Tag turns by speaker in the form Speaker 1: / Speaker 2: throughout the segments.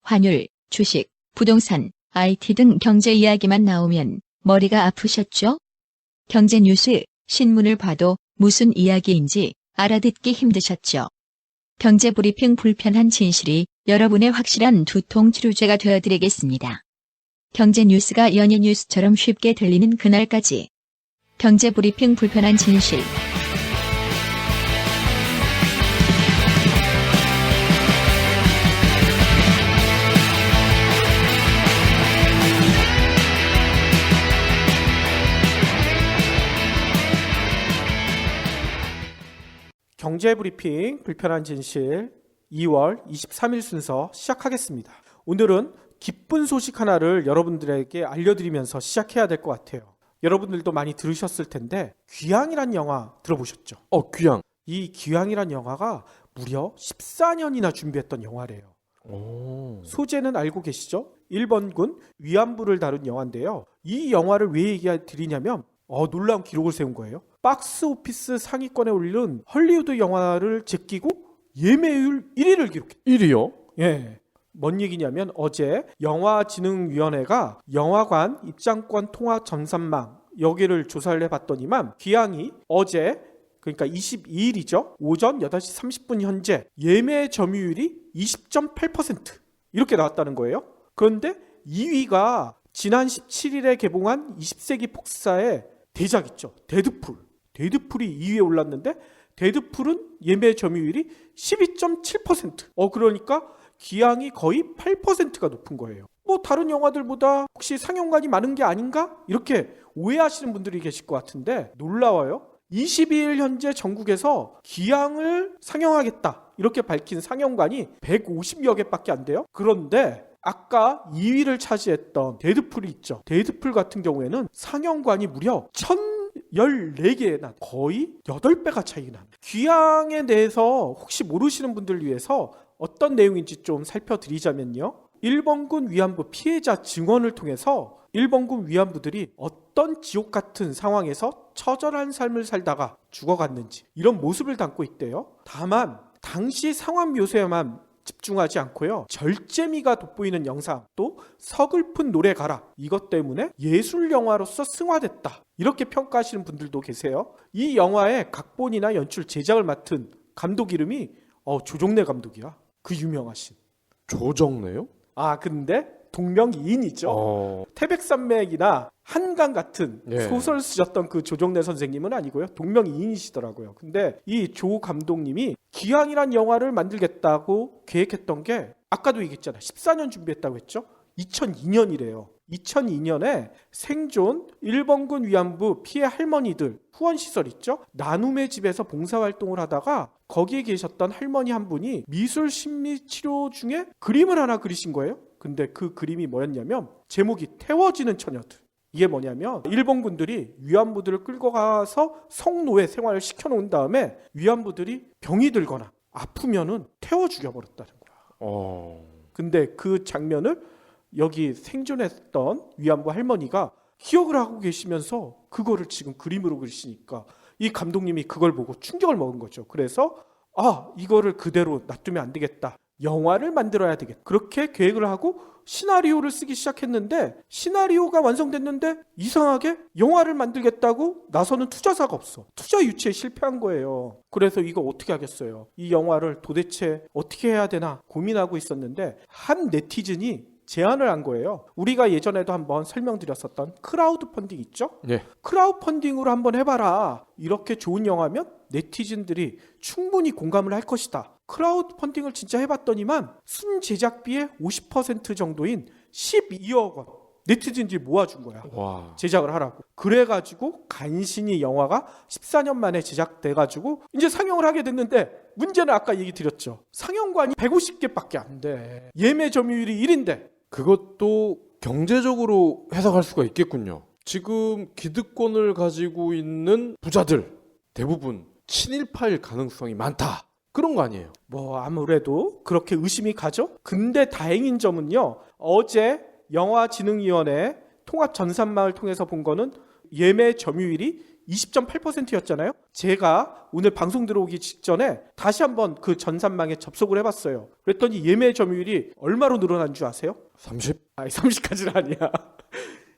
Speaker 1: 환율, 주식, 부동산, IT 등 경제 이야기만 나오면 머리가 아프셨죠? 경제 뉴스, 신문을 봐도 무슨 이야기인지 알아듣기 힘드셨죠? 경제 브리핑 불편한 진실이 여러분의 확실한 두통 치료제가 되어드리겠습니다. 경제 뉴스가 연예 뉴스처럼 쉽게 들리는 그날까지. 경제 브리핑 불편한 진실.
Speaker 2: 경제 브리핑 불편한 진실 2월 23일 순서 시작하겠습니다. 오늘은 기쁜 소식 하나를 여러분들에게 알려드리면서 시작해야 될 것 같아요. 여러분들도 많이 들으셨을 텐데 귀향이란 영화 들어보셨죠?
Speaker 3: 귀향.
Speaker 2: 이 귀향이란 영화가 무려 14년이나 준비했던 영화래요. 소재는 알고 계시죠? 일본군 위안부를 다룬 영화인데요. 이 영화를 왜 얘기드리냐면 놀라운 기록을 세운 거예요. 박스 오피스 상위권에 오른 헐리우드 영화를 제끼고 예매율 1위를 기록했어요.
Speaker 3: 1위요?
Speaker 2: 예. 뭔 얘기냐면 어제 영화진흥위원회가 영화관 입장권 통화 전산망 여기를 조사를 해봤더니만 귀향이 어제 그러니까 22일이죠. 오전 8시 30분 현재 예매 점유율이 20.8% 이렇게 나왔다는 거예요. 그런데 2위가 지난 17일에 개봉한 20세기 폭사의 대작 있죠. 데드풀이 2위에 올랐는데 데드풀은 예매 점유율이 12.7%. 그러니까 귀향이 거의 8%가 높은 거예요. 다른 영화들보다 혹시 상영관이 많은 게 아닌가? 이렇게 오해하시는 분들이 계실 것 같은데 놀라워요. 22일 현재 전국에서 귀향을 상영하겠다 이렇게 밝힌 상영관이 150여 개밖에 안 돼요. 그런데 아까 2위를 차지했던 데드풀이 있죠. 데드풀 같은 경우에는 상영관이 무려 1,014개나 거의 8배가 차이가 납니다. 귀향에 대해서 혹시 모르시는 분들을 위해서 어떤 내용인지 좀 살펴드리자면요. 일본군 위안부 피해자 증언을 통해서 일본군 위안부들이 어떤 지옥 같은 상황에서 처절한 삶을 살다가 죽어갔는지 이런 모습을 담고 있대요. 다만 당시 상황 묘사에만 집중하지 않고요. 절제미가 돋보이는 영상 또 서글픈 노래 가라 이것 때문에 예술 영화로서 승화됐다 이렇게 평가하시는 분들도 계세요. 이 영화의 각본이나 연출 제작을 맡은 감독 이름이 조정래 감독이야. 그 유명하신
Speaker 3: 조정래요?
Speaker 2: 근데 동명이인이죠. 태백산맥이나 한강 같은 소설 쓰셨던 그 조정래 선생님은 아니고요. 동명이인이시더라고요. 근데 이 조 감독님이 귀향이란 영화를 만들겠다고 계획했던 게 아까도 얘기했잖아요. 14년 준비했다고 했죠. 2002년이래요. 2002년에 생존 일본군 위안부 피해 할머니들 후원시설 있죠? 나눔의 집에서 봉사활동을 하다가 거기에 계셨던 할머니 한 분이 미술 심리 치료 중에 그림을 하나 그리신 거예요. 근데 그 그림이 뭐였냐면 제목이 태워지는 처녀들. 이게 뭐냐면 일본군들이 위안부들을 끌고 가서 성노예 생활을 시켜놓은 다음에 위안부들이 병이 들거나 아프면은 태워 죽여버렸다는 거야. 근데 그 장면을 여기 생존했던 위안부 할머니가 기억을 하고 계시면서 그거를 지금 그림으로 그리시니까 이 감독님이 그걸 보고 충격을 먹은 거죠. 그래서 이거를 그대로 놔두면 안 되겠다. 영화를 만들어야 되겠다. 그렇게 계획을 하고 시나리오를 쓰기 시작했는데 시나리오가 완성됐는데 이상하게 영화를 만들겠다고 나서는 투자사가 없어. 투자 유치에 실패한 거예요. 그래서 이거 어떻게 하겠어요? 이 영화를 도대체 어떻게 해야 되나 고민하고 있었는데 한 네티즌이 제안을 한 거예요. 우리가 예전에도 한번 설명드렸었던 크라우드 펀딩 있죠?
Speaker 3: 네.
Speaker 2: 크라우드 펀딩으로 한번 해봐라. 이렇게 좋은 영화면 네티즌들이 충분히 공감을 할 것이다. 크라우드 펀딩을 진짜 해봤더니만 순제작비의 50% 정도인 12억 원 네티즌들이 모아준 거야.
Speaker 3: 와.
Speaker 2: 제작을 하라고. 그래가지고 간신히 영화가 14년 만에 제작돼가지고 이제 상영을 하게 됐는데 문제는 아까 얘기 드렸죠. 상영관이 150개밖에 안 돼. 예매 점유율이 1인데
Speaker 3: 그것도 경제적으로 해석할 수가 있겠군요. 지금 기득권을 가지고 있는 부자들 대부분 친일파일 가능성이 많다. 그런 거 아니에요?
Speaker 2: 아무래도 그렇게 의심이 가죠. 근데 다행인 점은요. 어제 영화진흥위원회 통합전산망을 통해서 본 거는 예매 점유율이 20.8%였잖아요. 제가 오늘 방송 들어오기 직전에 다시 한번 그 전산망에 접속을 해봤어요. 그랬더니 예매 점유율이 얼마로 늘어난 줄 아세요?
Speaker 3: 30?
Speaker 2: 아니 30까지는 아니야.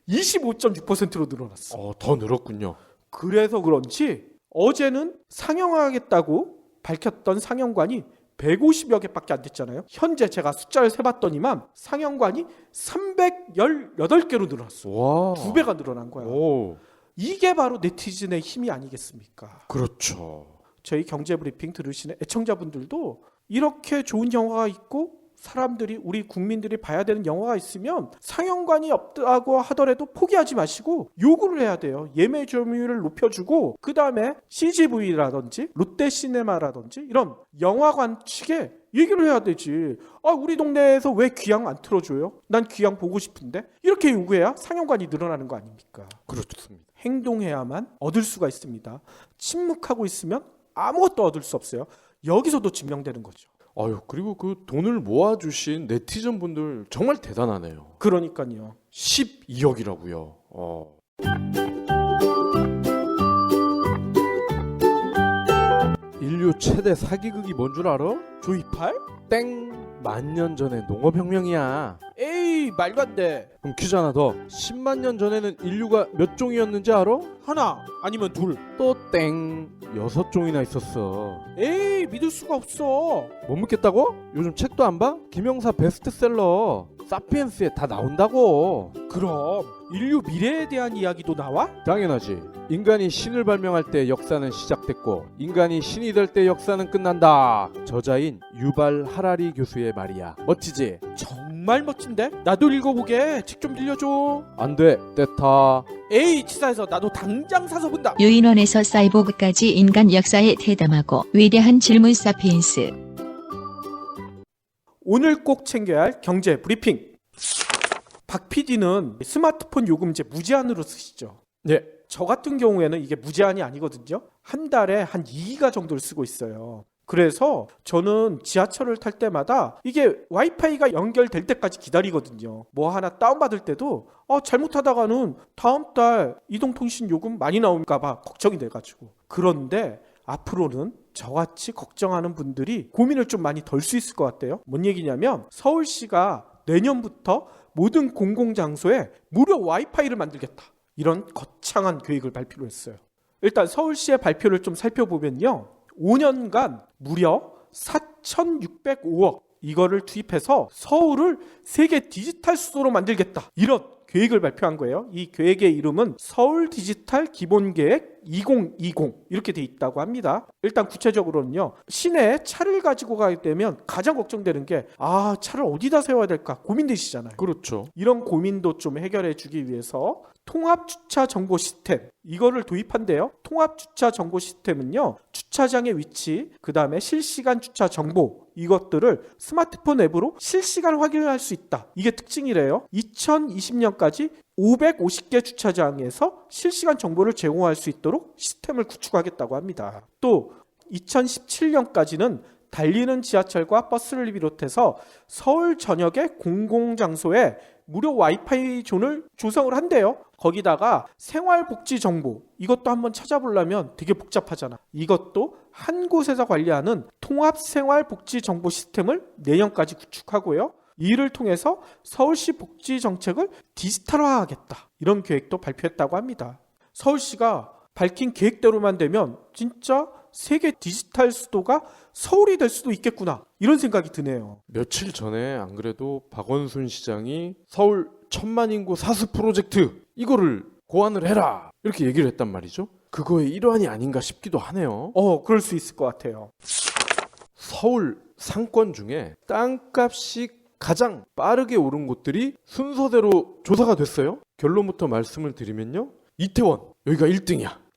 Speaker 2: 25.6%로 늘어났어.
Speaker 3: 더 늘었군요.
Speaker 2: 그래서 그런지 어제는 상영하겠다고 밝혔던 상영관이 150여 개밖에 안 됐잖아요. 현재 제가 숫자를 세봤더니만 상영관이 318개로 늘어났어.
Speaker 3: 와.
Speaker 2: 2배가 늘어난 거야.
Speaker 3: 오.
Speaker 2: 이게 바로 네티즌의 힘이 아니겠습니까?
Speaker 3: 그렇죠.
Speaker 2: 저희 경제브리핑 들으시는 애청자분들도 이렇게 좋은 영화가 있고 사람들이 우리 국민들이 봐야 되는 영화가 있으면 상영관이 없다고 하더라도 포기하지 마시고 요구를 해야 돼요. 예매 점유율을 높여주고 그 다음에 CGV라든지 롯데시네마라든지 이런 영화관 측에 얘기를 해야 되지. 우리 동네에서 왜 귀향 안 틀어줘요? 난 귀향 보고 싶은데. 이렇게 요구해야 상영관이 늘어나는 거 아닙니까?
Speaker 3: 그렇습니다.
Speaker 2: 행동해야만 얻을 수가 있습니다. 침묵하고 있으면 아무것도 얻을 수 없어요. 여기서도 증명되는 거죠.
Speaker 3: 그리고 그 돈을 모아주신 네티즌 분들 정말 대단하네요.
Speaker 2: 그러니까요.
Speaker 3: 12억이라고요. 인류 최대 사기극이 뭔 줄 알아?
Speaker 2: 조이팔?
Speaker 3: 땡! 만년 전에 농업혁명이야.
Speaker 2: 에이 말도 안 돼.
Speaker 3: 그럼 퀴즈 하나 더. 10만 년 전에는 인류가 몇 종이었는지 알아?
Speaker 2: 하나 아니면 둘.
Speaker 3: 또 땡! 6종이나 있었어.
Speaker 2: 에이 믿을 수가 없어.
Speaker 3: 못 믿겠다고? 요즘 책도 안 봐? 김영사 베스트셀러 사피엔스에 다 나온다고.
Speaker 2: 그럼 인류 미래에 대한 이야기도 나와?
Speaker 3: 당연하지. 인간이 신을 발명할 때 역사는 시작됐고 인간이 신이 될 때 역사는 끝난다. 저자인 유발 하라리 교수의 말이야. 멋지지?
Speaker 2: 정말 멋진데? 나도 읽어보게. 책 좀 빌려줘.
Speaker 3: 안 돼. 때타.
Speaker 2: 에이 치사해서 나도 당장 사서 본다.
Speaker 1: 유인원에서 사이보그까지 인간 역사에 대담하고 위대한 질문 사피엔스.
Speaker 2: 오늘 꼭 챙겨야 할 경제 브리핑. 박 PD는 스마트폰 요금제 무제한으로 쓰시죠?
Speaker 3: 네.
Speaker 2: 저 같은 경우에는 이게 무제한이 아니거든요. 한 달에 한 2기가 정도를 쓰고 있어요. 그래서 저는 지하철을 탈 때마다 이게 와이파이가 연결될 때까지 기다리거든요. 뭐 하나 다운받을 때도 잘못하다가는 다음 달 이동통신 요금 많이 나올까 봐 걱정이 돼가지고. 그런데 앞으로는 저같이 걱정하는 분들이 고민을 좀 많이 덜 수 있을 것 같아요. 뭔 얘기냐면 서울시가 내년부터 모든 공공장소에 무료 와이파이를 만들겠다. 이런 거창한 계획을 발표를 했어요. 일단 서울시의 발표를 좀 살펴보면요. 5년간 무려 4,605억 이거를 투입해서 서울을 세계 디지털 수도로 만들겠다. 이런 계획을 발표한 거예요. 이 계획의 이름은 서울 디지털 기본계획 2020 이렇게 돼 있다고 합니다. 일단 구체적으로는요. 시내에 차를 가지고 가게 되면 가장 걱정되는 게 차를 어디다 세워야 될까 고민되시잖아요.
Speaker 3: 그렇죠.
Speaker 2: 이런 고민도 좀 해결해 주기 위해서 통합주차 정보 시스템 이거를 도입한대요. 통합주차 정보 시스템은요. 주차장의 위치, 그 다음에 실시간 주차 정보 이것들을 스마트폰 앱으로 실시간 확인할 수 있다. 이게 특징이래요. 2020년까지 550개 주차장에서 실시간 정보를 제공할 수 있도록 시스템을 구축하겠다고 합니다. 또 2017년까지는 달리는 지하철과 버스를 비롯해서 서울 전역의 공공장소에 무료 와이파이 존을 조성을 한대요. 거기다가 생활복지 정보 이것도 한번 찾아보려면 되게 복잡하잖아. 이것도 한 곳에서 관리하는 통합생활복지 정보 시스템을 내년까지 구축하고요. 이를 통해서 서울시 복지 정책을 디지털화하겠다. 이런 계획도 발표했다고 합니다. 서울시가 밝힌 계획대로만 되면 진짜 세계 디지털 수도가 서울이 될 수도 있겠구나. 이런 생각이 드네요.
Speaker 3: 며칠 전에 안 그래도 박원순 시장이 서울 1000만 인구 사수 프로젝트 이거를 고안을 해라 이렇게 얘기를 했단 말이죠. 그거의 일환이 아닌가 싶기도 하네요.
Speaker 2: 그럴 수 있을 것 같아요.
Speaker 3: 서울 상권 중에 땅값이 가장 빠르게 오른 곳들이 순서대로 조사가 됐어요. 결론부터 말씀을 드리면요. 이태원 여기가 1등이야.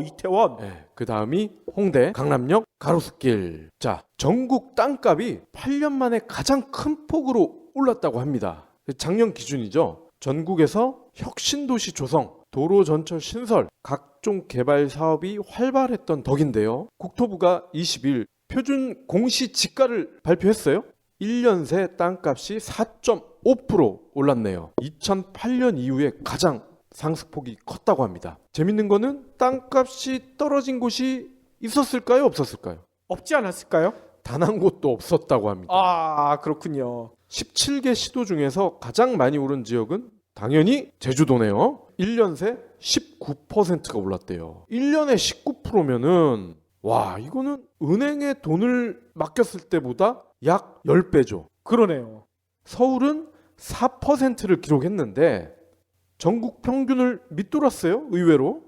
Speaker 2: 이태원.
Speaker 3: 네, 그 다음이 홍대, 강남역, 가로수길. 자, 전국 땅값이 8년 만에 가장 큰 폭으로 올랐다고 합니다. 작년 기준이죠. 전국에서 혁신도시 조성, 도로 전철 신설, 각종 개발 사업이 활발했던 덕인데요. 국토부가 20일 표준 공시지가를 발표했어요. 1년 새 땅값이 4.5% 올랐네요. 2008년 이후에 가장 상승폭이 컸다고 합니다. 재밌는 거는 땅값이 떨어진 곳이 있었을까요? 없었을까요?
Speaker 2: 없지 않았을까요?
Speaker 3: 단 한 곳도 없었다고 합니다.
Speaker 2: 아, 그렇군요.
Speaker 3: 17개 시도 중에서 가장 많이 오른 지역은 당연히 제주도네요. 1년 새 19%가 올랐대요. 1년에 19%면은 와, 이거는 은행에 돈을 맡겼을 때보다 약 10배죠.
Speaker 2: 그러네요.
Speaker 3: 서울은 4%를 기록했는데 전국 평균을 밑돌았어요. 의외로.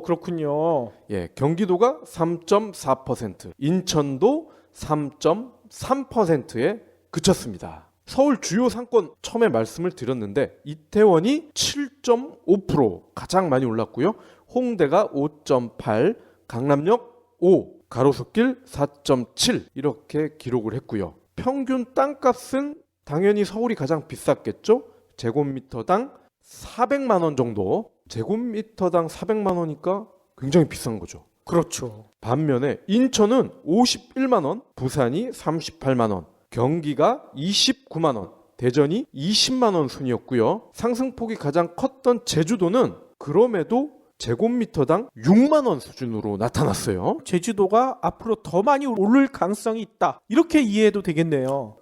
Speaker 2: 그렇군요.
Speaker 3: 예, 경기도가 3.4%, 인천도 3.3%에 그쳤습니다. 서울 주요 상권 처음에 말씀을 드렸는데 이태원이 7.5% 가장 많이 올랐고요. 홍대가 5.8, 강남역 5, 가로수길 4.7 이렇게 기록을 했고요. 평균 땅값은 당연히 서울이 가장 비쌌겠죠. 제곱미터당 400만 원 정도. 제곱미터당 400만 원이니까 굉장히 비싼 거죠.
Speaker 2: 그렇죠.
Speaker 3: 반면에 인천은 51만 원, 부산이 38만 원, 경기가 29만 원, 대전이 20만 원 순이었고요. 상승폭이 가장 컸던 제주도는 그럼에도 제곱미터당 6만 원 수준으로 나타났어요.
Speaker 2: 제주도가 앞으로 더 많이 오를 가능성이 있다. 이렇게 이해해도 되겠네요.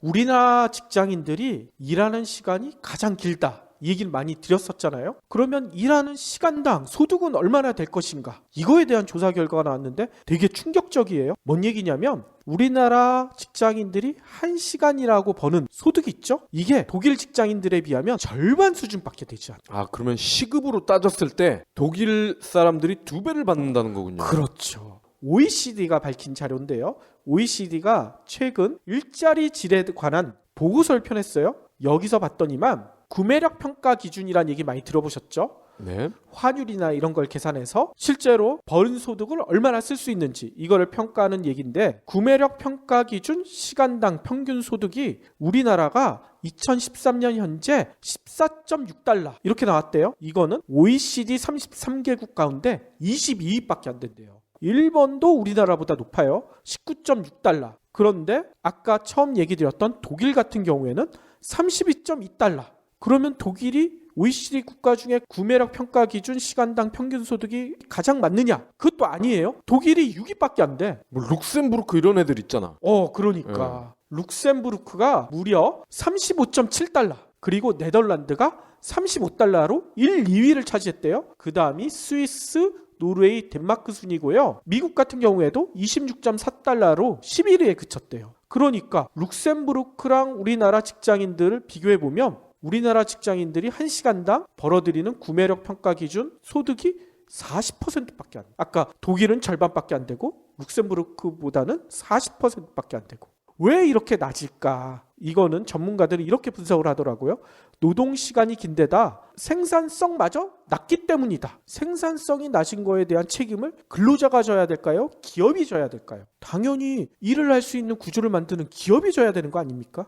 Speaker 2: 우리나라 직장인들이 일하는 시간이 가장 길다. 이 얘기를 많이 드렸었잖아요. 그러면 일하는 시간당 소득은 얼마나 될 것인가? 이거에 대한 조사 결과가 나왔는데 되게 충격적이에요. 뭔 얘기냐면 우리나라 직장인들이 1시간이라고 버는 소득이 있죠? 이게 독일 직장인들에 비하면 절반 수준밖에 되지 않아요.
Speaker 3: 아, 그러면 시급으로 따졌을 때 독일 사람들이 2배를 받는다는 거군요.
Speaker 2: 그렇죠. OECD가 밝힌 자료인데요. OECD가 최근 일자리 질에 관한 보고서를 펴냈어요. 여기서 봤더니만 구매력 평가 기준이라는 얘기 많이 들어보셨죠?
Speaker 3: 네.
Speaker 2: 환율이나 이런 걸 계산해서 실제로 버는 소득을 얼마나 쓸 수 있는지 이거를 평가하는 얘기인데 구매력 평가 기준 시간당 평균 소득이 우리나라가 2013년 현재 14.6달러 이렇게 나왔대요. 이거는 OECD 33개국 가운데 22위밖에 안 된대요. 일본도 우리나라보다 높아요. 19.6달러. 그런데 아까 처음 얘기 드렸던 독일 같은 경우에는 32.2달러. 그러면 독일이 OECD 국가 중에 구매력 평가 기준 시간당 평균 소득이 가장 많느냐? 그것도 아니에요. 독일이 6위밖에 안 돼.
Speaker 3: 뭐 룩셈부르크 이런 애들 있잖아.
Speaker 2: 그러니까 룩셈부르크가 무려 35.7달러. 그리고 네덜란드가 35달러로 1, 2위를 차지했대요. 그 다음이 스위스, 노르웨이, 덴마크 순이고요. 미국 같은 경우에도 26.4달러로 11위에 그쳤대요. 그러니까 룩셈부르크랑 우리나라 직장인들을 비교해보면 우리나라 직장인들이 1시간당 벌어들이는 구매력 평가 기준 소득이 40%밖에 안 돼요. 아까 독일은 절반밖에 안 되고 룩셈부르크보다는 40%밖에 안 되고. 왜 이렇게 낮을까? 이거는 전문가들이 이렇게 분석을 하더라고요. 노동시간이 긴데다 생산성마저 낮기 때문이다. 생산성이 낮은 거에 대한 책임을 근로자가 져야 될까요? 기업이 져야 될까요? 당연히 일을 할 수 있는 구조를 만드는 기업이 져야 되는 거 아닙니까?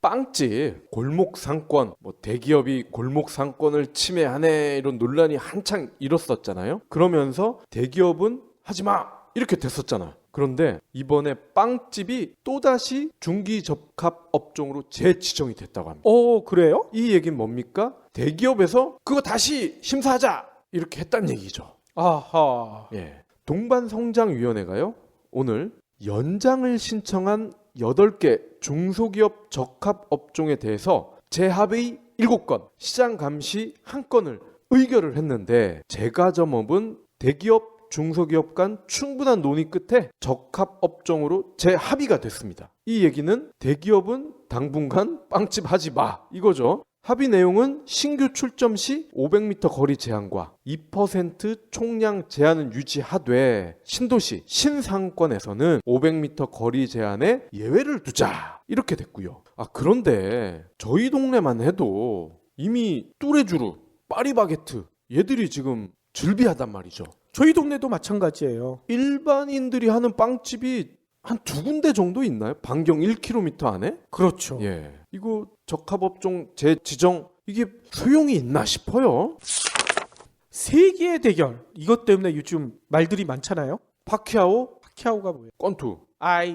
Speaker 3: 빵집, 골목 상권, 뭐 대기업이 골목 상권을 침해하네 이런 논란이 한창 일었었잖아요. 그러면서 대기업은 하지마 이렇게 됐었잖아. 그런데 이번에 빵집이 또다시 중기접합 업종으로 재지정이 됐다고 합니다.
Speaker 2: 그래요?
Speaker 3: 이 얘기는 뭡니까? 대기업에서 그거 다시 심사하자 이렇게 했다는 얘기죠.
Speaker 2: 아하.
Speaker 3: 예. 동반성장위원회가요 오늘 연장을 신청한 8개 중소기업 적합 업종에 대해서 재합의 7건, 시장 감시 1건을 의결을 했는데 제과점업은 대기업 중소기업 간 충분한 논의 끝에 적합 업종으로 재합의가 됐습니다. 이 얘기는 대기업은 당분간 빵집 하지 마 이거죠. 합의 내용은 신규 출점 시 500m 거리 제한과 2% 총량 제한은 유지하되 신도시, 신상권에서는 500m 거리 제한에 예외를 두자 이렇게 됐고요. 그런데 저희 동네만 해도 이미 뚜레쥬르, 파리바게트 얘들이 지금 즐비하단 말이죠.
Speaker 2: 저희 동네도 마찬가지예요.
Speaker 3: 일반인들이 하는 빵집이 한 2군데 정도 있나요? 반경 1km 안에?
Speaker 2: 그렇죠.
Speaker 3: 예. 이거 적합업종 재지정 이게 소용이 있나 싶어요.
Speaker 2: 세기의 대결. 이것 때문에 요즘 말들이 많잖아요. 파키아오가 뭐예요?
Speaker 3: 권투.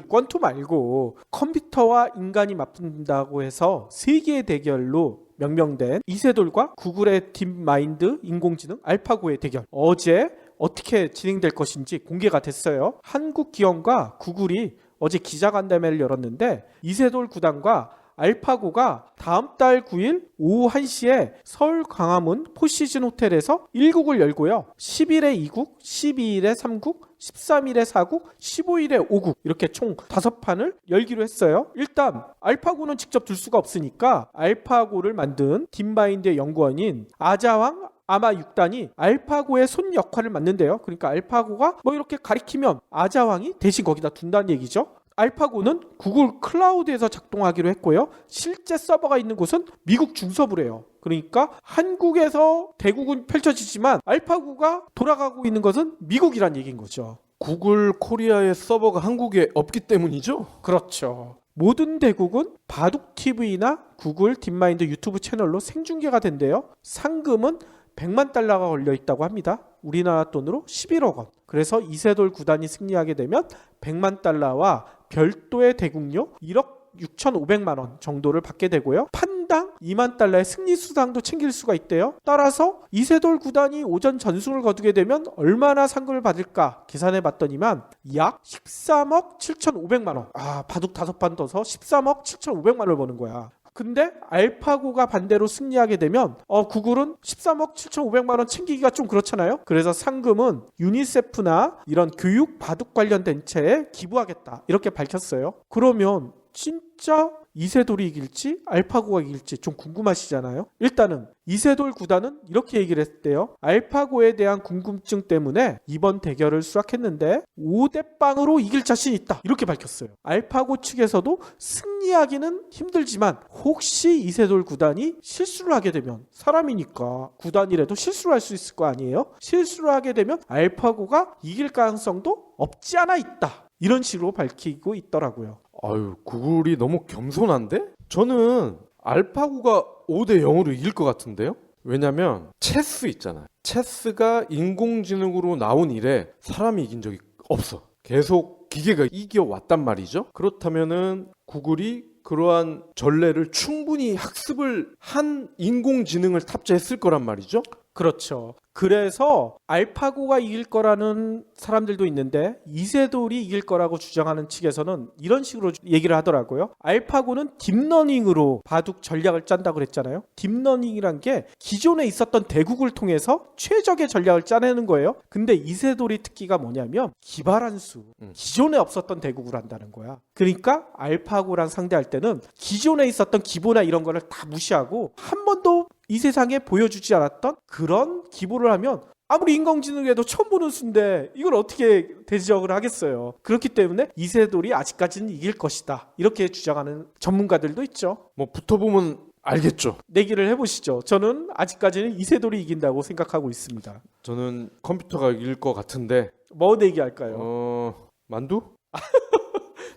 Speaker 2: 권투 말고 컴퓨터와 인간이 맞붙는다고 해서 세기의 대결로 명명된 이세돌과 구글의 딥마인드 인공지능 알파고의 대결. 어제 어떻게 진행될 것인지 공개가 됐어요. 한국기업과 구글이 어제 기자간담회를 열었는데 이세돌 구단과 알파고가 다음 달 9일 오후 1시에 서울 광화문 포시즌 호텔에서 1국을 열고요. 10일에 2국, 12일에 3국, 13일에 4국, 15일에 5국 이렇게 총 5판을 열기로 했어요. 일단 알파고는 직접 둘 수가 없으니까 알파고를 만든 딥마인드의 연구원인 아자왕 아마 6단이 알파고의 손 역할을 맡는데요. 그러니까 알파고가 뭐 이렇게 가리키면 아자왕이 대신 거기다 둔다는 얘기죠. 알파고는 구글 클라우드에서 작동하기로 했고요. 실제 서버가 있는 곳은 미국 중서부래요. 그러니까 한국에서 대국은 펼쳐지지만 알파고가 돌아가고 있는 것은 미국이란 얘기인 거죠.
Speaker 3: 구글 코리아의 서버가 한국에 없기 때문이죠?
Speaker 2: 그렇죠. 모든 대국은 바둑TV나 구글 딥마인드 유튜브 채널로 생중계가 된대요. 상금은 100만 달러가 걸려 있다고 합니다. 우리나라 돈으로 11억 원. 그래서 이세돌 구단이 승리하게 되면 100만 달러와 별도의 대국료 1억 6,500만 원 정도를 받게 되고요. 판당 2만 달러의 승리 수당도 챙길 수가 있대요. 따라서 이세돌 구단이 오전 전승을 거두게 되면 얼마나 상금을 받을까 계산해 봤더니만 약 13억 7,500만 원. 바둑 5판 떠서 13억 7,500만 원을 버는 거야. 근데 알파고가 반대로 승리하게 되면 구글은 13억 7,500만 원 챙기기가 좀 그렇잖아요. 그래서 상금은 유니세프나 이런 교육 바둑 관련 단체에 기부하겠다 이렇게 밝혔어요. 그러면 진짜 이세돌이 이길지 알파고가 이길지 좀 궁금하시잖아요. 일단은 이세돌 구단은 이렇게 얘기를 했대요. 알파고에 대한 궁금증 때문에 이번 대결을 수락했는데 5대0으로 이길 자신 있다 이렇게 밝혔어요. 알파고 측에서도 승리하기는 힘들지만 혹시 이세돌 구단이 실수를 하게 되면 사람이니까 구단이라도 실수를 할 수 있을 거 아니에요. 실수를 하게 되면 알파고가 이길 가능성도 없지 않아 있다 이런 식으로 밝히고 있더라고요.
Speaker 3: 아유, 구글이 너무 겸손한데? 저는 알파고가 5대 0으로 이길 것 같은데요? 왜냐면 체스 있잖아요. 체스가 인공지능으로 나온 이래 사람이 이긴 적이 없어. 계속 기계가 이겨왔단 말이죠. 그렇다면은 구글이 그러한 전례를 충분히 학습을 한 인공지능을 탑재했을 거란 말이죠.
Speaker 2: 그렇죠. 그래서 알파고가 이길 거라는 사람들도 있는데 이세돌이 이길 거라고 주장하는 측에서는 이런 식으로 얘기를 하더라고요. 알파고는 딥러닝으로 바둑 전략을 짠다고 그랬잖아요. 딥러닝이란 게 기존에 있었던 대국을 통해서 최적의 전략을 짜내는 거예요. 근데 이세돌이 특기가 뭐냐면 기발한 수. 기존에 없었던 대국을 한다는 거야. 그러니까 알파고랑 상대할 때는 기존에 있었던 기보나 이런 거를 다 무시하고 한 번도 이 세상에 보여주지 않았던 그런 기보를 하면 아무리 인공지능에도 처음 보는 수인데 이걸 어떻게 대적을 하겠어요. 그렇기 때문에 이세돌이 아직까지는 이길 것이다. 이렇게 주장하는 전문가들도 있죠.
Speaker 3: 뭐 붙어보면 알겠죠.
Speaker 2: 내기를 해보시죠. 저는 아직까지는 이세돌이 이긴다고 생각하고 있습니다.
Speaker 3: 저는 컴퓨터가 이길 것 같은데.
Speaker 2: 뭐 내기할까요?
Speaker 3: 만두?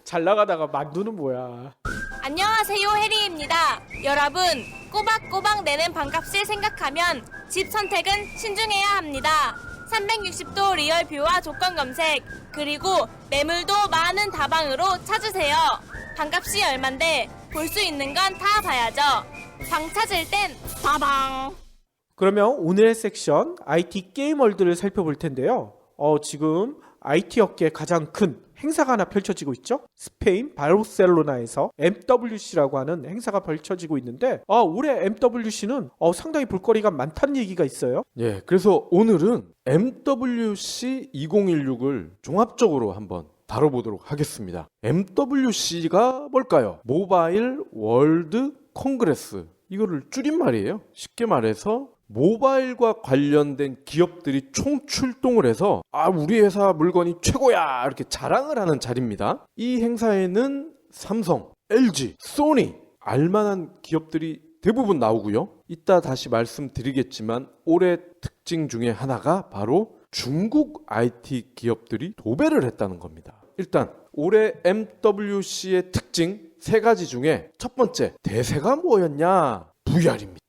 Speaker 2: 잘 나가다가 만두는 뭐야.
Speaker 4: 안녕하세요, 해리입니다. 여러분, 꼬박꼬박 내는 반값을 생각하면 집 선택은 신중해야 합니다. 360도 리얼 뷰와 조건 검색, 그리고 매물도 많은 다방으로 찾으세요. 반값이 얼만데 볼 수 있는 건 다 봐야죠. 방 찾을 땐 다방.
Speaker 2: 그러면 오늘의 섹션 IT 게임월드를 살펴볼 텐데요. 지금 IT 업계의 가장 큰 행사가 하나 펼쳐지고 있죠. 스페인 바르셀로나에서 MWC라고 하는 행사가 펼쳐지고 있는데 올해 MWC는 상당히 볼거리가 많다는 얘기가 있어요.
Speaker 3: 예, 그래서 오늘은 MWC 2016을 종합적으로 한번 다뤄보도록 하겠습니다. MWC가 뭘까요? 모바일 월드 콩그레스. 이거를 줄임말이에요. 쉽게 말해서 모바일과 관련된 기업들이 총출동을 해서 우리 회사 물건이 최고야 이렇게 자랑을 하는 자리입니다. 이 행사에는 삼성, LG, 소니 알만한 기업들이 대부분 나오고요. 이따 다시 말씀드리겠지만 올해 특징 중에 하나가 바로 중국 IT 기업들이 도배를 했다는 겁니다. 일단 올해 MWC의 특징 3가지 중에 첫 번째, 대세가 뭐였냐? VR입니다.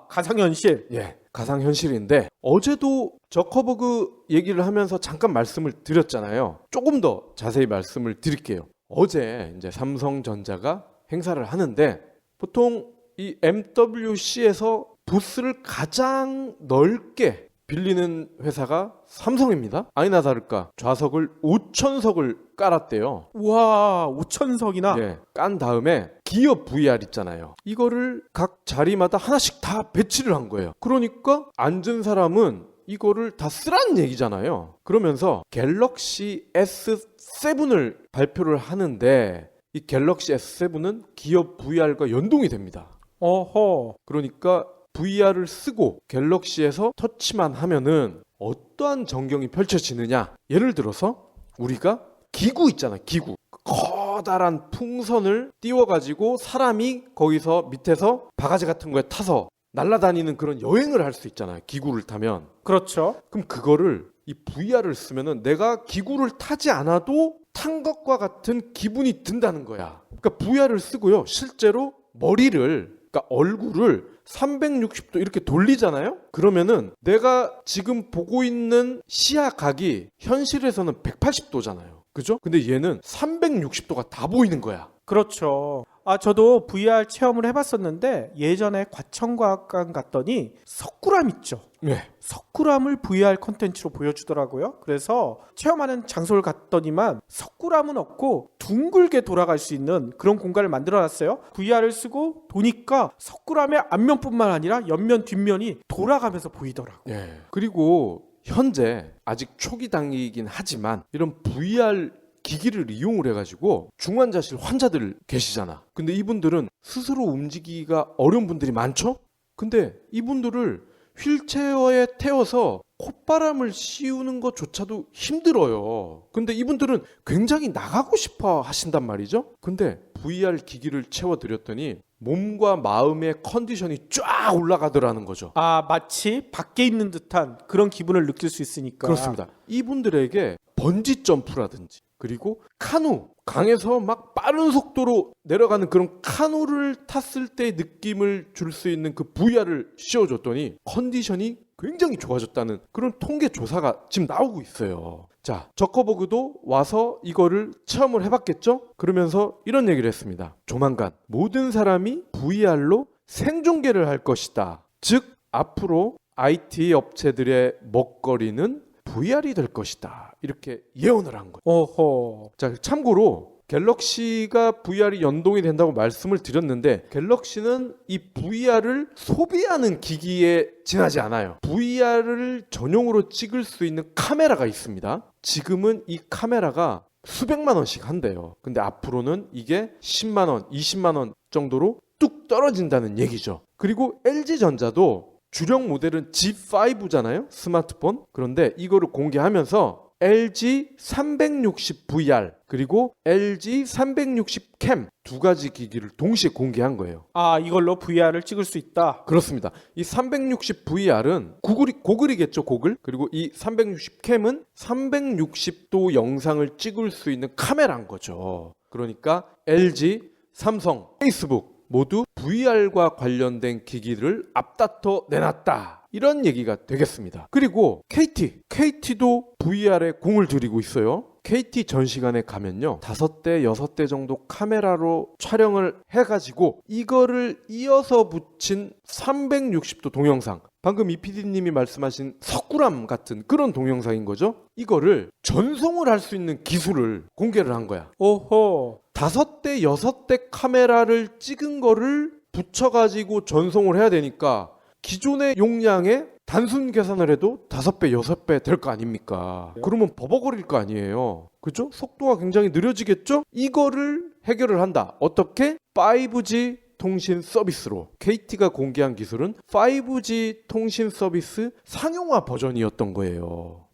Speaker 2: 가상현실.
Speaker 3: 예, 가상현실인데 어제도 저커버그 얘기를 하면서 잠깐 말씀을 드렸잖아요. 조금 더 자세히 말씀을 드릴게요. 어제 이제 삼성전자가 행사를 하는데 보통 이 MWC에서 부스를 가장 넓게 빌리는 회사가 삼성입니다. 아니나 다를까 좌석을 5,000석을 깔았대요.
Speaker 2: 우와, 5,000석이나.
Speaker 3: 예, 깐 다음에 기업 VR 있잖아요. 이거를 각 자리마다 하나씩 다 배치를 한 거예요. 그러니까 앉은 사람은 이거를 다 쓰라는 얘기잖아요. 그러면서 갤럭시 S7을 발표를 하는데 이 갤럭시 S7은 기업 VR과 연동이 됩니다.
Speaker 2: 어허.
Speaker 3: 그러니까 VR을 쓰고 갤럭시에서 터치만 하면은 어떠한 전경이 펼쳐지느냐. 예를 들어서 우리가 기구 있잖아, 기구. 커다란 풍선을 띄워가지고 사람이 거기서 밑에서 바가지 같은 거에 타서 날아다니는 그런 여행을 할 수 있잖아요, 기구를 타면.
Speaker 2: 그렇죠.
Speaker 3: 그럼 그거를 이 VR을 쓰면은 내가 기구를 타지 않아도 탄 것과 같은 기분이 든다는 거야. 그러니까 VR을 쓰고요, 실제로 머리를, 그러니까 얼굴을 360도 이렇게 돌리잖아요? 그러면은 내가 지금 보고 있는 시야각이 현실에서는 180도잖아요. 그죠? 근데 얘는 360도가 다 보이는 거야.
Speaker 2: 그렇죠. 저도 VR 체험을 해봤었는데 예전에 과천과학관 갔더니 석굴암 있죠.
Speaker 3: 네.
Speaker 2: 석굴암을 VR 콘텐츠로 보여주더라고요. 그래서 체험하는 장소를 갔더니만 석굴암은 없고 둥글게 돌아갈 수 있는 그런 공간을 만들어놨어요. VR을 쓰고 보니까 석굴암의 앞면뿐만 아니라 옆면 뒷면이 돌아가면서 보이더라고요.
Speaker 3: 예. 그리고 현재 아직 초기 단계이긴 하지만 이런 VR 기기를 이용을 해가지고 중환자실 환자들 계시잖아. 근데 이분들은 스스로 움직이기가 어려운 분들이 많죠? 근데 이분들을 휠체어에 태워서 콧바람을 씌우는 것조차도 힘들어요. 근데 이분들은 굉장히 나가고 싶어 하신단 말이죠. 근데 VR 기기를 채워드렸더니 몸과 마음의 컨디션이 쫙 올라가더라는 거죠.
Speaker 2: 마치 밖에 있는 듯한 그런 기분을 느낄 수 있으니까.
Speaker 3: 그렇습니다. 이분들에게 번지 점프라든지 그리고 카누, 강에서 막 빠른 속도로 내려가는 그런 카누를 탔을 때의 느낌을 줄 수 있는 그 VR을 씌워줬더니 컨디션이 굉장히 좋아졌다는 그런 통계 조사가 지금 나오고 있어요. 자, 저커버그도 와서 이거를 체험을 해봤겠죠? 그러면서 이런 얘기를 했습니다. 조만간 모든 사람이 VR로 생중계를 할 것이다. 즉 앞으로 IT 업체들의 먹거리는 VR이 될 것이다. 이렇게 예언을 한 거예요.
Speaker 2: 어허.
Speaker 3: 자, 참고로 갤럭시가 VR이 연동이 된다고 말씀을 드렸는데 갤럭시는 이 VR을 소비하는 기기에 지나지 않아요. VR을 전용으로 찍을 수 있는 카메라가 있습니다. 지금은 이 카메라가 수백만 원씩 한대요. 근데 앞으로는 이게 10만 원, 20만 원 정도로 뚝 떨어진다는 얘기죠. 그리고 LG전자도 주력 모델은 G5잖아요. 스마트폰. 그런데 이거를 공개하면서 LG 360 VR 그리고 LG 360 캠 두 가지 기기를 동시에 공개한 거예요.
Speaker 2: 이걸로 VR을 찍을 수 있다.
Speaker 3: 그렇습니다. 이 360 VR은 고글이겠죠, 고글. 그리고 이 360 캠은 360도 영상을 찍을 수 있는 카메라인 거죠. 그러니까 LG, 삼성, 페이스북 모두 VR과 관련된 기기를 앞다퉈 내놨다. 이런 얘기가 되겠습니다. 그리고 KT도 VR에 공을 들이고 있어요. KT 전시관에 가면요 5대, 6대 정도 카메라로 촬영을 해가지고 이거를 이어서 붙인 360도 동영상, 방금 이 PD님이 말씀하신 석굴암 같은 그런 동영상인 거죠. 이거를 전송을 할 수 있는 기술을 공개를 한 거야.
Speaker 2: 오호.
Speaker 3: 5대, 6대 카메라를 찍은 거를 붙여가지고 전송을 해야 되니까 기존의 용량에 단순 계산을 해도 5배, 6배 될 거 아닙니까? 그러면 버벅거릴 거 아니에요. 그죠? 속도가 굉장히 느려지겠죠? 이거를 해결을 한다. 어떻게? 5G 통신 서비스로. KT가 공개한 기술은 5G 통신 서비스 상용화 버전이었던 거예요.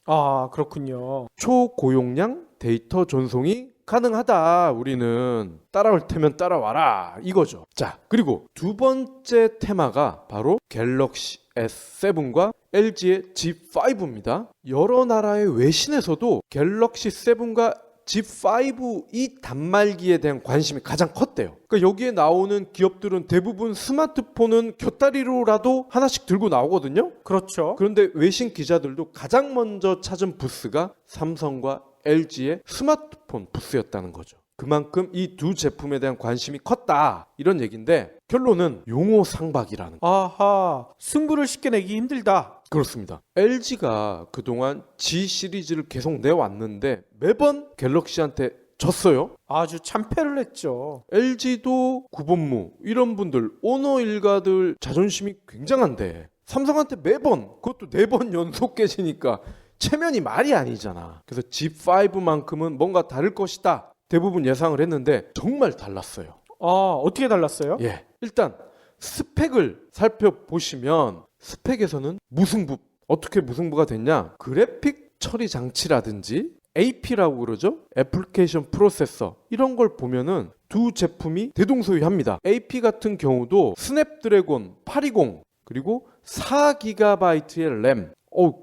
Speaker 2: 그렇군요.
Speaker 3: 초고용량 데이터 전송이 가능하다. 우리는 따라올 테면 따라와라. 이거죠. 자, 그리고 두 번째 테마가 바로 갤럭시 S7과 LG의 G5입니다. 여러 나라의 외신에서도 갤럭시 7과 G5 이 단말기에 대한 관심이 가장 컸대요. 그러니까 여기에 나오는 기업들은 대부분 스마트폰은 곁다리로라도 하나씩 들고 나오거든요.
Speaker 2: 그렇죠.
Speaker 3: 그런데 외신 기자들도 가장 먼저 찾은 부스가 삼성과 LG의 스마트폰 부스였다는 거죠. 그만큼 이 두 제품에 대한 관심이 컸다 이런 얘기인데 결론은 용어 상박이라는 거.
Speaker 2: 아하, 승부를 쉽게 내기 힘들다.
Speaker 3: 그렇습니다. LG가 그동안 G 시리즈를 계속 내왔는데 매번 갤럭시한테 졌어요.
Speaker 2: 아주 참패를 했죠.
Speaker 3: LG도 구본무 이런 분들 오너 일가들 자존심이 굉장한데 삼성한테 매번 그것도 4번 연속 깨지니까 체면이 말이 아니잖아. 그래서 G5만큼은 뭔가 다를 것이다 대부분 예상을 했는데 정말 달랐어요.
Speaker 2: 아, 어떻게 달랐어요?
Speaker 3: 예, 일단 스펙을 살펴보시면 스펙에서는 무승부. 어떻게 무승부가 됐냐? 그래픽 처리 장치라든지 AP라고 그러죠? 애플리케이션 프로세서 이런 걸 보면은 두 제품이 대동소이합니다. AP 같은 경우도 스냅드래곤 820 그리고 4GB의 램.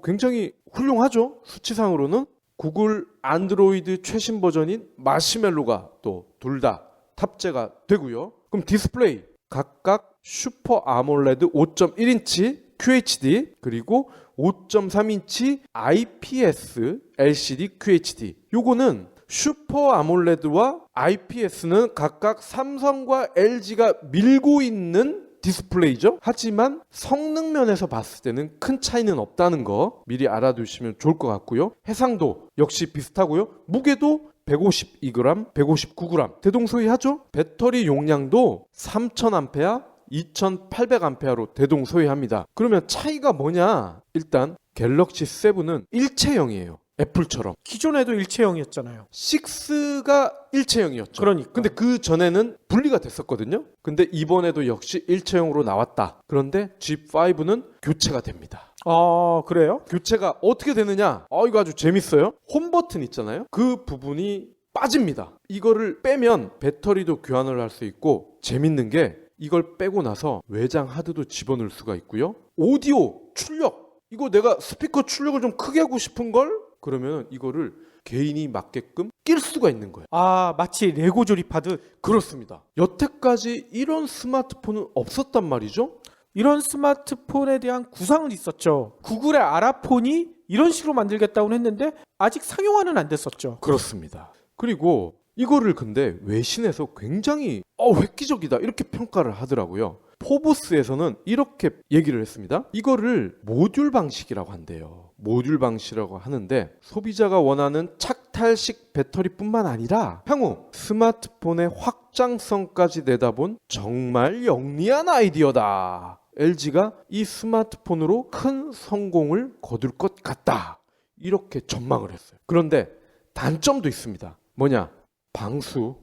Speaker 3: 굉장히 훌륭하죠? 수치상으로는 구글 안드로이드 최신 버전인 마시멜로가 또 둘 다 탑재가 되고요. 그럼 디스플레이 각각 슈퍼 아몰레드 5.1인치 QHD 그리고 5.3인치 IPS LCD QHD. 요거는 슈퍼 아몰레드와 IPS는 각각 삼성과 LG가 밀고 있는 디스플레이죠. 하지만 성능 면에서 봤을 때는 큰 차이는 없다는 거 미리 알아두시면 좋을 것 같고요. 해상도 역시 비슷하고요. 무게도 152g, 159g 대동소이하죠. 배터리 용량도 3000A, 2800A로 대동소이합니다. 그러면 차이가 뭐냐? 일단 갤럭시 7은 일체형이에요. 애플처럼.
Speaker 2: 기존에도 일체형이었잖아요.
Speaker 3: 6가 일체형이었죠.
Speaker 2: 그러니까.
Speaker 3: 근데 그 전에는 분리가 됐었거든요. 근데 이번에도 역시 일체형으로 나왔다. 그런데 G5는 교체가 됩니다.
Speaker 2: 아, 그래요?
Speaker 3: 교체가 어떻게 되느냐? 이거 아주 재밌어요. 홈 버튼 있잖아요. 그 부분이 빠집니다. 이거를 빼면 배터리도 교환을 할 수 있고 재밌는 게 이걸 빼고 나서 외장 하드도 집어넣을 수가 있고요. 오디오 출력. 이거 내가 스피커 출력을 좀 크게 하고 싶은 걸 그러면 이거를 개인이 맞게끔 낄 수가 있는 거예요.
Speaker 2: 아, 마치 레고 조립하듯.
Speaker 3: 그렇습니다. 여태까지 이런 스마트폰은 없었단 말이죠.
Speaker 2: 이런 스마트폰에 대한 구상은 있었죠. 구글의 아라폰이 이런 식으로 만들겠다고 했는데 아직 상용화는 안 됐었죠.
Speaker 3: 그렇습니다. 그리고 이거를 근데 외신에서 굉장히 획기적이다 이렇게 평가를 하더라고요. 포브스에서는 이렇게 얘기를 했습니다. 이거를 모듈 방식이라고 한대요. 모듈 방식이라고 하는데 소비자가 원하는 착탈식 배터리뿐만 아니라 향후 스마트폰의 확장성까지 내다본 정말 영리한 아이디어다. LG가 이 스마트폰으로 큰 성공을 거둘 것 같다. 이렇게 전망을 했어요. 그런데 단점도 있습니다. 뭐냐? 방수,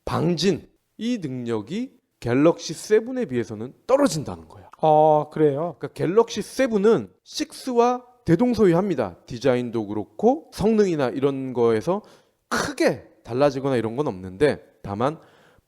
Speaker 3: 방진 이 능력이 갤럭시 7에 비해서는 떨어진다는 거야.
Speaker 2: 아, 그래요?
Speaker 3: 그러니까 갤럭시 7은 6와 대동소이합니다. 디자인도 그렇고 성능이나 이런 거에서 크게 달라지거나 이런 건 없는데 다만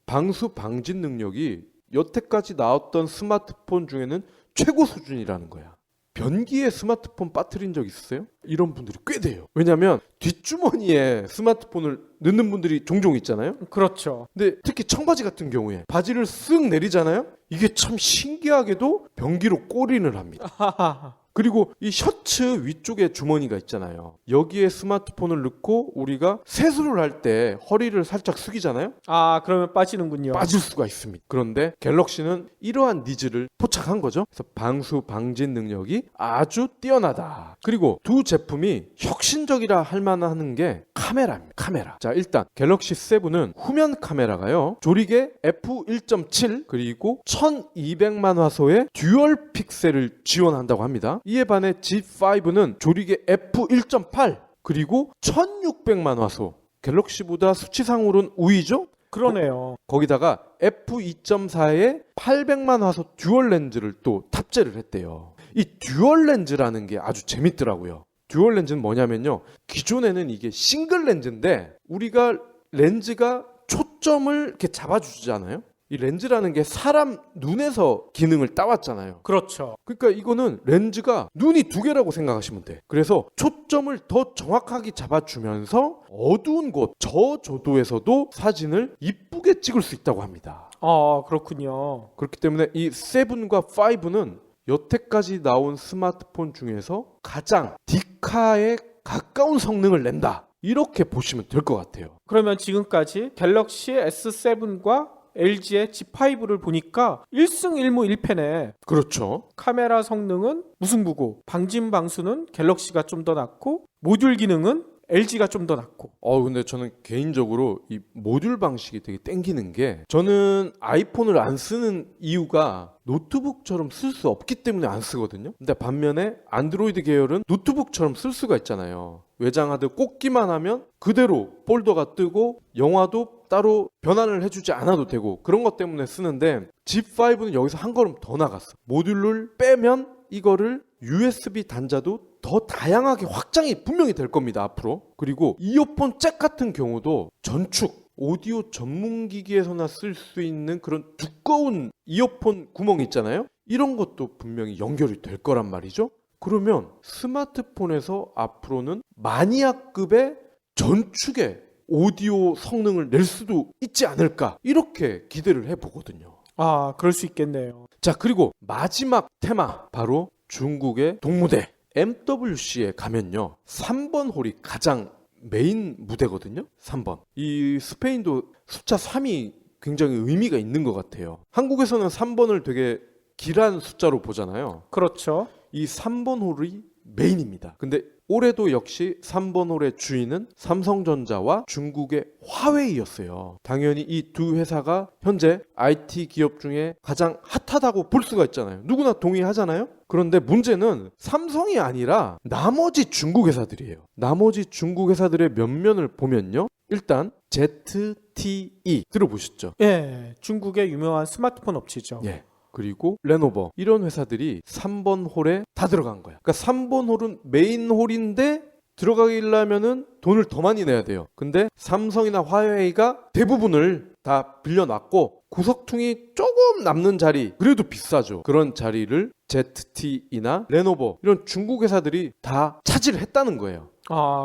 Speaker 3: 방수 방진 능력이 여태까지 나왔던 스마트폰 중에는 최고 수준이라는 거야. 변기에 스마트폰 빠뜨린 적 있으세요? 이런 분들이 꽤 돼요. 왜냐하면 뒷주머니에 스마트폰을 넣는 분들이 종종 있잖아요.
Speaker 2: 그렇죠.
Speaker 3: 근데 특히 청바지 같은 경우에 바지를 쓱 내리잖아요. 이게 참 신기하게도 변기로 꼬리를 합니다.
Speaker 2: 하하하.
Speaker 3: 그리고 이 셔츠 위쪽에 주머니가 있잖아요. 여기에 스마트폰을 넣고 우리가 세수를 할 때 허리를 살짝 숙이잖아요.
Speaker 2: 아, 그러면 빠지는군요.
Speaker 3: 빠질 수가 있습니다. 그런데 갤럭시는 이러한 니즈를 포착한 거죠. 그래서 방수 방진 능력이 아주 뛰어나다. 그리고 두 제품이 혁신적이라 할 만한 게 카메라입니다. 카메라. 자, 일단 갤럭시 7은 후면 카메라가요. 조리개 f1.7 그리고 1200만 화소의 듀얼 픽셀을 지원한다고 합니다. 이에 반해 G5는 조리개 f1.8 그리고 1600만 화소. 갤럭시보다 수치상으로는 우위죠?
Speaker 2: 그러네요.
Speaker 3: 거기다가 f2.4에 800만 화소 듀얼 렌즈를 또 탑재를 했대요. 이 듀얼 렌즈라는 게 아주 재밌더라고요. 듀얼 렌즈는 뭐냐면요. 기존에는 이게 싱글 렌즈인데 우리가 렌즈가 초점을 이렇게 잡아주잖아요. 이 렌즈라는 게 사람 눈에서 기능을 따왔잖아요.
Speaker 2: 그렇죠.
Speaker 3: 그러니까 이거는 렌즈가 눈이 2개라고 생각하시면 돼. 그래서 초점을 더 정확하게 잡아주면서 어두운 곳, 저조도에서도 사진을 이쁘게 찍을 수 있다고 합니다.
Speaker 2: 아, 그렇군요.
Speaker 3: 그렇기 때문에 이 7과 5는 여태까지 나온 스마트폰 중에서 가장 디카에 가까운 성능을 낸다. 이렇게 보시면 될 것 같아요.
Speaker 2: 그러면 지금까지 갤럭시 S7과 LG의 G5를 보니까 1승 1무 1패네.
Speaker 3: 그렇죠.
Speaker 2: 카메라 성능은 무승부고 방진 방수는 갤럭시가 좀 더 낫고 모듈 기능은 LG가 좀 더 낫고.
Speaker 3: 근데 저는 개인적으로 이 모듈 방식이 되게 땡기는 게, 저는 아이폰을 안 쓰는 이유가 노트북처럼 쓸 수 없기 때문에 안 쓰거든요. 근데 반면에 안드로이드 계열은 노트북처럼 쓸 수가 있잖아요. 외장 하드 꽂기만 하면 그대로 폴더가 뜨고 영화도 따로 변환을 해주지 않아도 되고, 그런 것 때문에 쓰는데 G5는 여기서 한 걸음 더 나갔어. 모듈을 빼면 이거를 USB 단자도 더 다양하게 확장이 분명히 될 겁니다, 앞으로. 그리고 이어폰 잭 같은 경우도 전축, 오디오 전문기기에서나 쓸 수 있는 그런 두꺼운 이어폰 구멍 있잖아요. 이런 것도 분명히 연결이 될 거란 말이죠. 그러면 스마트폰에서 앞으로는 마니아급의 전축의 오디오 성능을 낼 수도 있지 않을까, 이렇게 기대를 해보거든요.
Speaker 2: 그럴 수 있겠네요.
Speaker 3: 자, 그리고 마지막 테마, 바로 중국의 동무대 MWC에 가면요, 3번 홀이 가장 메인 무대거든요. 3번. 이 스페인도 숫자 3이 굉장히 의미가 있는 것 같아요. 한국에서는 3번을 되게 길한 숫자로 보잖아요.
Speaker 2: 그렇죠.
Speaker 3: 이 3번 홀이 메인입니다. 근데 올해도 역시 3번 홀의 주인은 삼성전자와 중국의 화웨이였어요. 당연히 이 두 회사가 현재 IT 기업 중에 가장 핫하다고 볼 수가 있잖아요. 누구나 동의하잖아요. 그런데 문제는 삼성이 아니라 나머지 중국 회사들이에요. 나머지 중국 회사들의 면면을 보면요, 일단 ZTE 들어보셨죠?
Speaker 2: 예, 중국의 유명한 스마트폰 업체죠.
Speaker 3: 예. 그리고 레노버, 이런 회사들이 3번 홀에 다 들어간 거야. 그러니까 3번 홀은 메인 홀인데 들어가려면은 돈을 더 많이 내야 돼요. 근데 삼성이나 화웨이가 대부분을 다 빌려놨고, 구석퉁이 조금 남는 자리, 그래도 비싸죠. 그런 자리를 ZTE나 레노버, 이런 중국 회사들이 다 차지를 했다는 거예요.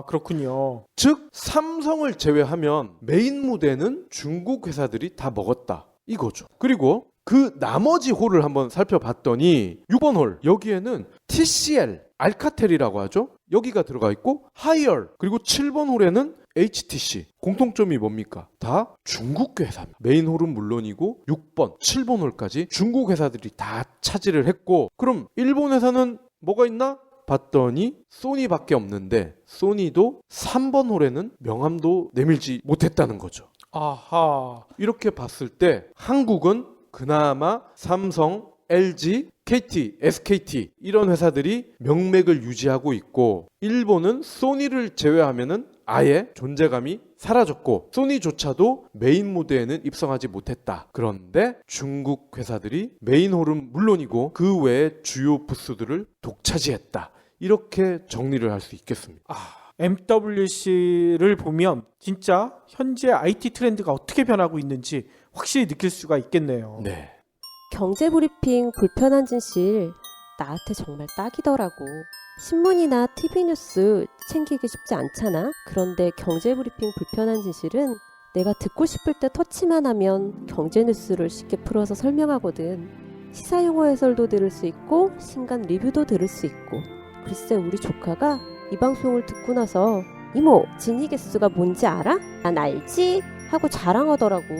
Speaker 2: 그렇군요.
Speaker 3: 즉 삼성을 제외하면 메인 무대는 중국 회사들이 다 먹었다, 이거죠. 그리고 그 나머지 홀을 한번 살펴봤더니 6번 홀, 여기에는 TCL, 알카텔이라고 하죠. 여기가 들어가 있고, 하이얼, 그리고 7번 홀에는 HTC. 공통점이 뭡니까? 다 중국 회사입니다. 메인 홀은 물론이고 6번, 7번 홀까지 중국 회사들이 다 차지를 했고, 그럼 일본 회사는 뭐가 있나? 봤더니 소니밖에 없는데, 소니도 3번 홀에는 명함도 내밀지 못했다는 거죠.
Speaker 2: 아하.
Speaker 3: 이렇게 봤을 때 한국은 그나마 삼성, LG, KT, SKT 이런 회사들이 명맥을 유지하고 있고, 일본은 소니를 제외하면은 아예 존재감이 사라졌고, 소니조차도 메인 무대에는 입성하지 못했다. 그런데 중국 회사들이 메인 홀은 물론이고 그 외의 주요 부스들을 독차지했다. 이렇게 정리를 할 수 있겠습니다.
Speaker 2: MWC를 보면 진짜 현재 IT 트렌드가 어떻게 변하고 있는지 확실히 느낄 수가 있겠네요.
Speaker 3: 네.
Speaker 5: 경제브리핑 불편한 진실 나한테 정말 딱이더라고. 신문이나 TV 뉴스 챙기기 쉽지 않잖아. 그런데 경제브리핑 불편한 진실은 내가 듣고 싶을 때 터치만 하면 경제 뉴스를 쉽게 풀어서 설명하거든. 시사용어 해설도 들을 수 있고 신간 리뷰도 들을 수 있고. 글쎄, 우리 조카가 이 방송을 듣고 나서 이모, 지니게스가 뭔지 알아? 난 알지? 하고 자랑하더라고.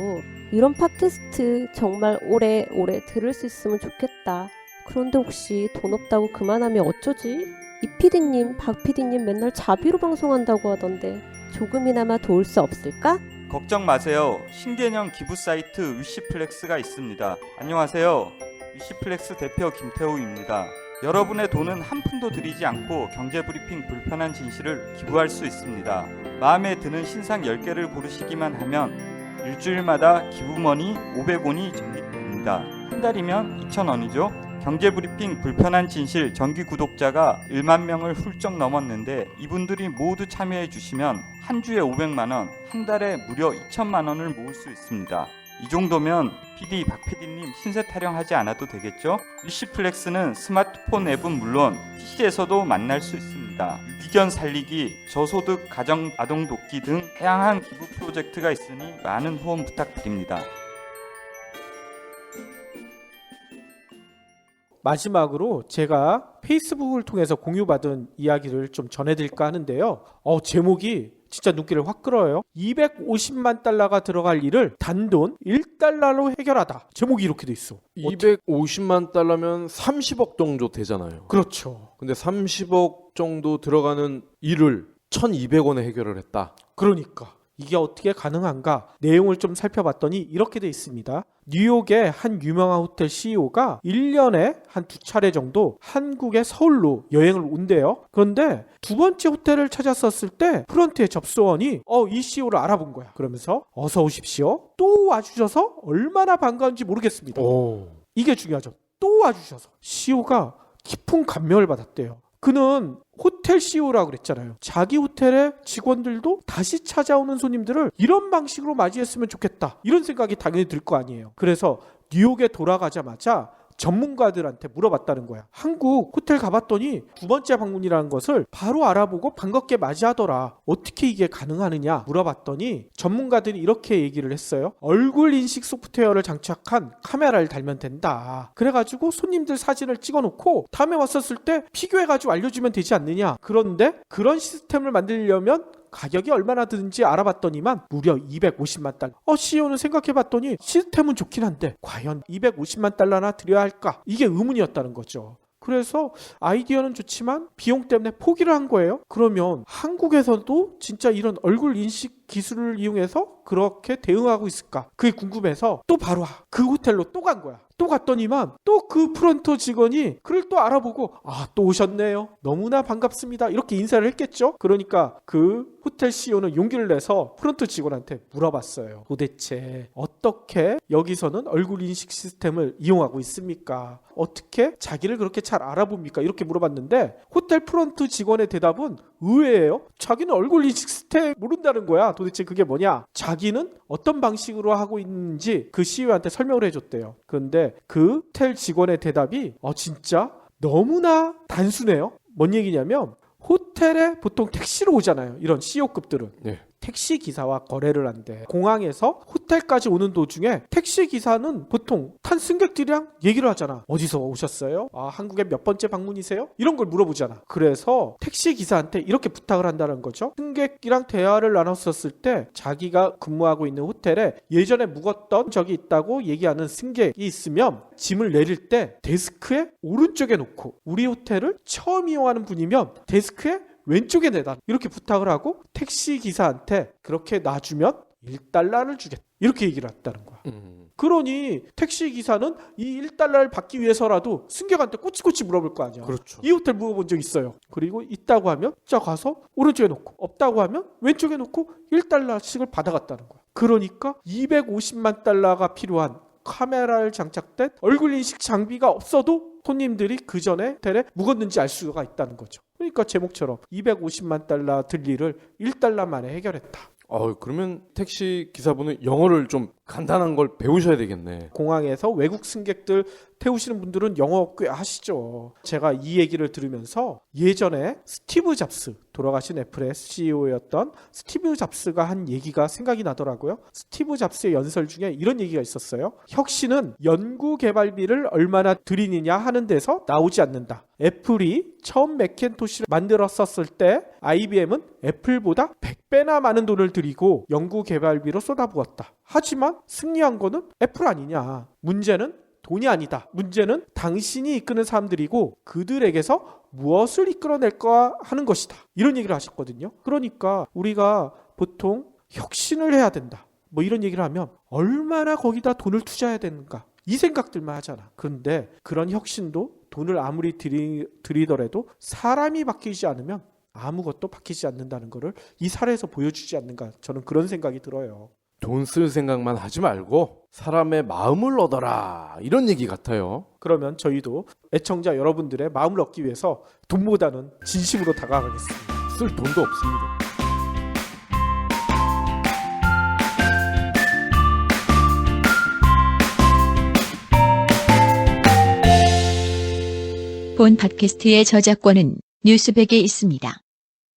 Speaker 5: 이런 팟캐스트 정말 오래오래 들을 수 있으면 좋겠다. 그런데 혹시 돈 없다고 그만하면 어쩌지? 이 PD님, 박 PD님 맨날 자비로 방송한다고 하던데 조금이나마 도울 수 없을까?
Speaker 6: 걱정 마세요. 신개념 기부 사이트 위시플렉스가 있습니다. 안녕하세요. 위시플렉스 대표 김태우입니다. 여러분의 돈은 한 푼도 들이지 않고 경제브리핑 불편한 진실을 기부할 수 있습니다. 마음에 드는 신상 10개를 고르시기만 하면 일주일마다 기부머니 500원이 적립됩니다. 한 달이면 2,000원이죠. 경제브리핑 불편한 진실 정기 구독자가 1만 명을 훌쩍 넘었는데, 이분들이 모두 참여해 주시면 한 주에 500만원, 한 달에 무려 2천만원을 모을 수 있습니다. 이 정도면 PD, 박 PD님 신세 타령하지 않아도 되겠죠? 위시플렉스는 스마트폰 앱은 물론 PC에서도 만날 수 있습니다. 유기견 살리기, 저소득 가정 아동 돕기 등 다양한 기부 프로젝트가 있으니 많은 후원 부탁드립니다.
Speaker 2: 마지막으로 제가 페이스북을 통해서 공유받은 이야기를 좀 전해드릴까 하는데요. 제목이 진짜 눈길을 확 끌어요. 250만 달러가 들어갈 일을 단돈 1달러로 해결하다. 제목이 이렇게 돼 있어.
Speaker 3: 250만 달러면 30억 정도 되잖아요.
Speaker 2: 그렇죠.
Speaker 3: 근데 30억 정도 들어가는 일을 1,200원에 해결을 했다.
Speaker 2: 그러니까 이게 어떻게 가능한가? 내용을 좀 살펴봤더니 이렇게 돼 있습니다. 뉴욕의 한 유명한 호텔 CEO가 1년에 한 2차례 정도 한국의 서울로 여행을 온대요. 그런데 두 번째 호텔을 찾았었을 때 프런트의 접수원이 이 CEO를 알아본 거야. 그러면서 어서 오십시오. 또 와주셔서 얼마나 반가운지 모르겠습니다. 이게 중요하죠. 또 와주셔서. CEO가 깊은 감명을 받았대요. 그는 호텔 CEO라고 그랬잖아요. 자기 호텔의 직원들도 다시 찾아오는 손님들을 이런 방식으로 맞이했으면 좋겠다. 이런 생각이 당연히 들 거 아니에요. 그래서 뉴욕에 돌아가자마자 전문가들한테 물어봤다는 거야. 한국 호텔 가봤더니 두 번째 방문이라는 것을 바로 알아보고 반갑게 맞이하더라. 어떻게 이게 가능하느냐 물어봤더니 전문가들이 이렇게 얘기를 했어요. 얼굴 인식 소프트웨어를 장착한 카메라를 달면 된다. 그래가지고 손님들 사진을 찍어놓고 다음에 왔었을 때 비교해가지고 알려주면 되지 않느냐. 그런데 그런 시스템을 만들려면 가격이 얼마나 드는지 알아봤더니만 무려 250만 달러. CEO는 생각해봤더니 시스템은 좋긴 한데 과연 250만 달러나 들여야 할까? 이게 의문이었다는 거죠. 그래서 아이디어는 좋지만 비용 때문에 포기를 한 거예요. 그러면 한국에서도 진짜 이런 얼굴 인식 기술을 이용해서 그렇게 대응하고 있을까? 그게 궁금해서 또 바로 그 호텔로 또 간 거야. 또 갔더니만 또 그 프런터 직원이 그를 또 알아보고 또 오셨네요. 너무나 반갑습니다. 이렇게 인사를 했겠죠. 그러니까 그 호텔 CEO는 용기를 내서 프런트 직원한테 물어봤어요. 도대체 어떻게 여기서는 얼굴 인식 시스템을 이용하고 있습니까? 어떻게 자기를 그렇게 잘 알아봅니까? 이렇게 물어봤는데 호텔 프런트 직원의 대답은 의외예요. 자기는 얼굴 인식 시스템 모른다는 거야. 도대체 그게 뭐냐? 자기는 어떤 방식으로 하고 있는지 그 CEO한테 설명을 해줬대요. 그런데 그 호텔 직원의 대답이 진짜 너무나 단순해요. 뭔 얘기냐면 호텔에 보통 택시로 오잖아요. 이런 CEO급들은.
Speaker 3: 네.
Speaker 2: 택시 기사와 거래를 한대. 공항에서 호텔까지 오는 도중에 택시 기사는 보통 탄 승객들이랑 얘기를 하잖아. 어디서 오셨어요? 한국에 몇 번째 방문이세요? 이런 걸 물어보잖아. 그래서 택시 기사한테 이렇게 부탁을 한다는 거죠. 승객이랑 대화를 나눴었을 때 자기가 근무하고 있는 호텔에 예전에 묵었던 적이 있다고 얘기하는 승객이 있으면 짐을 내릴 때 데스크에 오른쪽에 놓고, 우리 호텔을 처음 이용하는 분이면 데스크에 왼쪽에 내다, 이렇게 부탁을 하고 택시 기사한테 그렇게 놔주면 1달러를 주겠다, 이렇게 얘기를 했다는 거야. 그러니 택시 기사는 이 1달러를 받기 위해서라도 승객한테 꼬치꼬치 물어볼 거 아니야.
Speaker 3: 그렇죠.
Speaker 2: 이 호텔 묵어본 적 있어요. 그리고 있다고 하면 자 가서 오른쪽에 놓고, 없다고 하면 왼쪽에 놓고 1달러씩을 받아갔다는 거야. 그러니까 250만 달러가 필요한 카메라를 장착된 얼굴 인식 장비가 없어도 손님들이 그 전에 호텔에 묵었는지 알 수가 있다는 거죠. 그러니까 제목처럼 250만 달러 들 일을 1달러 만에 해결했다.
Speaker 3: 그러면 택시 기사분은 영어를 좀 간단한 걸 배우셔야 되겠네.
Speaker 2: 공항에서 외국 승객들 태우시는 분들은 영어 꽤 하시죠. 제가 이 얘기를 들으면서 예전에 스티브 잡스, 돌아가신 애플의 CEO였던 스티브 잡스가 한 얘기가 생각이 나더라고요. 스티브 잡스의 연설 중에 이런 얘기가 있었어요. 혁신은 연구 개발비를 얼마나 들이느냐 하는 데서 나오지 않는다. 애플이 처음 맥킨토시를 만들었었을 때 IBM은 애플보다 100배나 많은 돈을 들이고 연구 개발비로 쏟아부었다. 하지만 승리한 거는 애플 아니냐. 문제는 돈이 아니다. 문제는 당신이 이끄는 사람들이고 그들에게서 무엇을 이끌어낼까 하는 것이다. 이런 얘기를 하셨거든요. 그러니까 우리가 보통 혁신을 해야 된다, 이런 얘기를 하면 얼마나 거기다 돈을 투자해야 되는가, 이 생각들만 하잖아. 그런데 그런 혁신도 돈을 아무리 들이더라도 사람이 바뀌지 않으면 아무것도 바뀌지 않는다는 것을 이 사례에서 보여주지 않는가, 저는 그런 생각이 들어요.
Speaker 3: 돈 쓸 생각만 하지 말고 사람의 마음을 얻어라, 이런 얘기 같아요.
Speaker 2: 그러면 저희도 애청자 여러분들의 마음을 얻기 위해서 돈보다는 진심으로 다가가겠습니다.
Speaker 3: 쓸 돈도 없습니다.
Speaker 1: 본 팟캐스트의 저작권은 뉴스백에 있습니다.